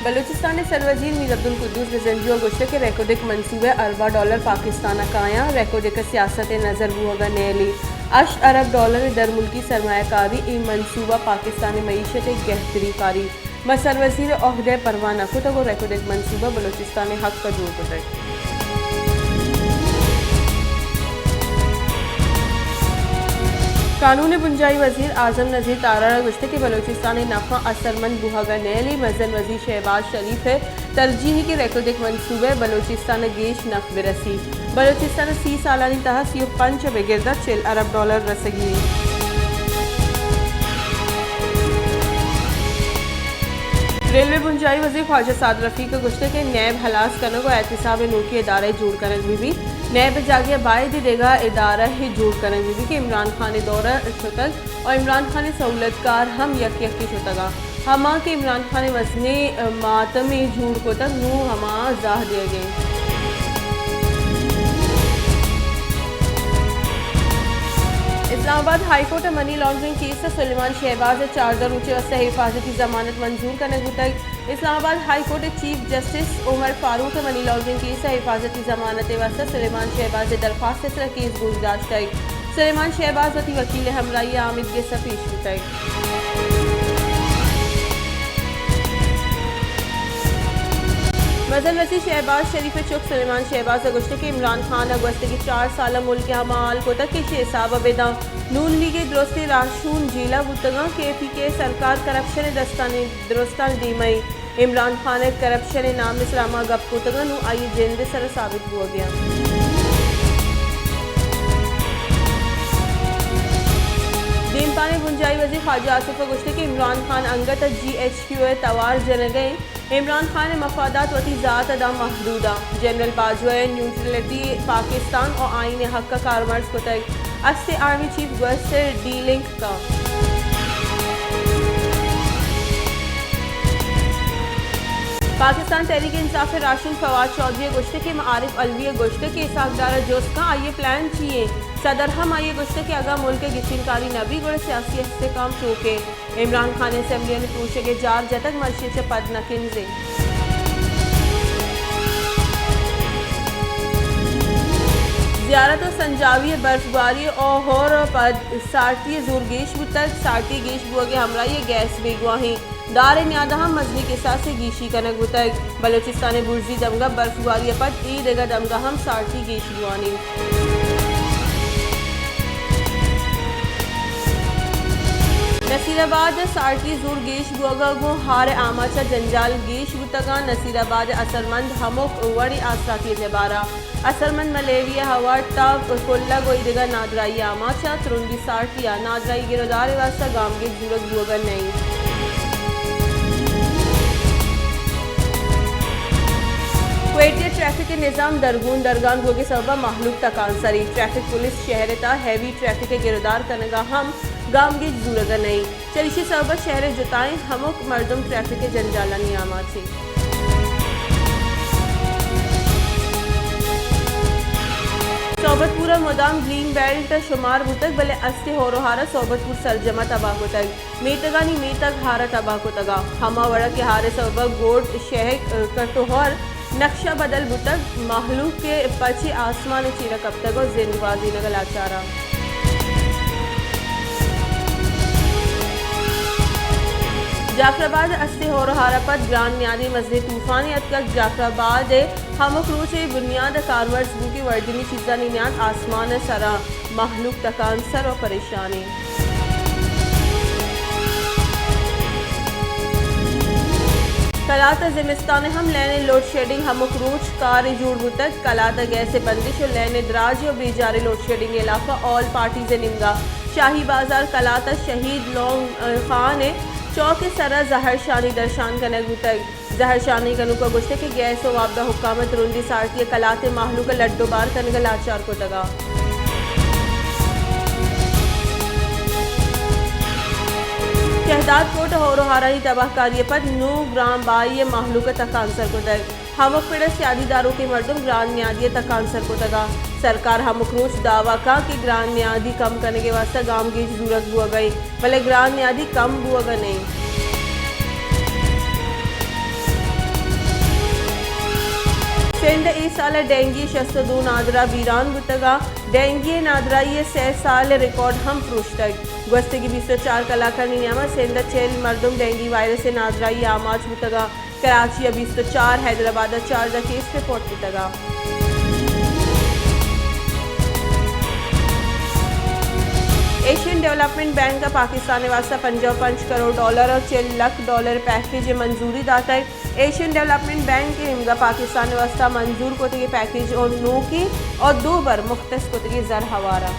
बलूचिस्तान सरवजीर मीर अब्दुल कुद्दूस गजनजी गोश्त के रेकोडिक मनसूबे अरबा डॉलर पाकिस्तान काया रेकोडिक सियासत नज़र बुआ नेली अश अरब डॉलर दर मुल्की सरमायाकारी ई मनसूबा पाकिस्तानी मईशत गहतरी कारी म सरवजीर अहदे परवाना को तगो रेकोडिक मनसूबा बलूचिस्तान हक का जोर कुटे कानून बुंजाई वजीर आजम नज़ीर तारा गुश्ते के बलूचिस्तान नफ़ा असरमंद बुहागा नैली मजन वजीर शहबाज शरीफ है तरजीही के रेकोडिक मनसूबे बलूचिस्तान गेश नफ बिरसी बलूचिस्तान 30 सालानी तह 35 बेगिरदा 40 अरब डॉलर रसगी रेलवे बुंजाई वजीर ख्वाजा साद रफ़ी के गुश्ते के नैब हलास करने को एहतसाब नूर के इदारे जोड़ करने भी नैब जागे बायद देगा इदारा ही जोड़ करने भी कि इमरान खान दौरा शुतक और इमरान खान सहूलतकार हम यकी शुतगा हमा के इमरान खान वजने मातम झूठ को तक नू हमा जाह दिए गए Islamabad high court money laundering case से सुलेमान शहबाज 4 दर ऊँचे हिफाजती जमानत मंजूर करने तक Islamabad high court chief justice Umar Farooq money laundering case से हिफाजती जमानत वास्ते सुलेमान शहबाज दरख्वास्त केस गुजदाश्त सुलेमान शहबाज वती वकील हमराई आमिद के सफीश तक मजन वसी शहबाज शरीफ चुक सुलेमान शहबाज अगस्त के इमरान खान अगस्त की 4 साल मुल्क हमाल को तक शेसाब बेदा नून लीग दुरुस्ती राशून जिला बुतगा के सरकार करप्शन दुरुस्तान दीमई इमरान खान करप्शन नाम इस्लामा गप कुतगा नू आई जिंद सर साबित हो गया दीमपाने बुंजाई वजीर ख्वाजा आसिफ गुश्ते के इमरान खान अंगत GHQ तवार जन गए इमरान खान मफादात वती ज़ात अदा महदूदा जनरल बाजवा न्यूट्रलिटी पाकिस्तान और आइन हक का कारमर्ज को तय अस्से आर्मी चीफ गस्ट डी लिंक का पाकिस्तान तहरीक इंसाफ राशिद फवाद चौधरी गोश्ते के मारिफ अलवी गोश्ते के सागदार जोश का आइए प्लान चाहिए सदर हम आइए गोश्ते के अगा मुल्क के गिचिनकारी नबी गुड़ सियासी इस्तेकाम चौके इमरान खान असम्बली ने पूछे के जार जतक मर्शी पद नकिनजे ज़ियारत और संजावी बर्फबारी और पद सारती जोरगेश तक सारती गेश बुआ के हमरा ये गैस बेगवाही दार न्यादा हम मजनी के साथ से गीशी कनक बुतक बलूचिस्तान बुर्जी दमगा बर्फबारी पद ई देगा दमगा हम सारती गेश बुआनी नसीराबाद सारती जोर गेश बुआगा गो हार आमाचा जंजाल गेश बुतगा नसीराबाद असरमंद हमोक वड़ी आसराती जबारा असरमंद मलेरिया हवा तब कोल्ला गोई देगा नादराई आमाचा तुरुंदी सारतिया नादराई गिरदार वास्ता गाम के जूरत बुआगा नहीं क्वेटिया ट्रैफिक के निज़ाम दरगून दरगान हो के सबब माहलूक तक आंसरी ट्रैफिक पुलिस शहर ता हैवी ट्रैफिक के गिरदार कनगा हम गाम की जूरत नहीं चलिशी सबब शहर जुताएं हमक मर्दम ट्रैफिक के जंजाला नियामा थी सोबतपुरा मुदाम ग्रीन बेल्ट शुमार बुतक भले अस्ते होरोहारा सोबतपुर सरजमा तबाह तक मेतगानी मेतक हारा तबाह तगा हमा वड़ा के हारे सबब गोड शहर कटोहर नक्शा बदल बुतक महलूक के पची आसमान चीरा कब तक और जिंदबाजी नगल आचारा जाफराबाद अस्ते होरोहारा पद ग्रान न्यादी मस्जिद तूफानी अतक जाफराबाद हमक रूचे बुनियाद कारवर्स बू की वर्दनी चीज़ा नियाद आसमान सरा महलूक तकांसर और परेशानी कलाता जिमिस्तान हम लेने लोड शेडिंग हमक रूच कार जोड़ बुतक कलाता गैस बंदिश और लेने दराज और बेजारे लोड शेडिंग इलाका ऑल पार्टीज निमगा शाही बाजार कलाता शहीद लोंग खान चौक सरा जहर शानी दर्शान कनक बुतक जहर शानी कनु का गुस्से के गैस और वाबदा हुकामत रुंदी सारती कलाते माहलू का लड्डू बार कनक लाचार को तगा शहदाद कोट होरोहारानी तबाहकारी पर 9 ग्राम बाई माहलूक तक आंसर को तक हमक पिड़ सियादीदारों के मर्दम ग्रान न्यादी तक आंसर को तगा सरकार हमक रोज दावा का कि ग्रान न्यादी कम करने के वास्ते गांव की जरूरत हुआ गई भले ग्रान न्यादी कम हुआ नहीं सिंध ई साल डेंगी 62 नादरा वीरान बुतगा डेंगी नादरा ये 6 साल रिकॉर्ड हम फ्रूशतक गुस्तगी 24 कलाकार नियामा सिंध 6 मरदम डेंगी वायरस नादरा ये आमाज बुतगा कराची 24 हैदराबाद 4 केस रिपोर्ट बुतगा। एशियन डेवलपमेंट बैंक का पाकिस्तान वास्ता $55 करोड़ और $6 लाख पैकेज मंजूरी दाता है। एशियन डेवलपमेंट बैंक के निम्गा पाकिस्तान वास्ता मंजूर को पैकेज और 9 की और 2 बार मुख्तस को जर हवारा।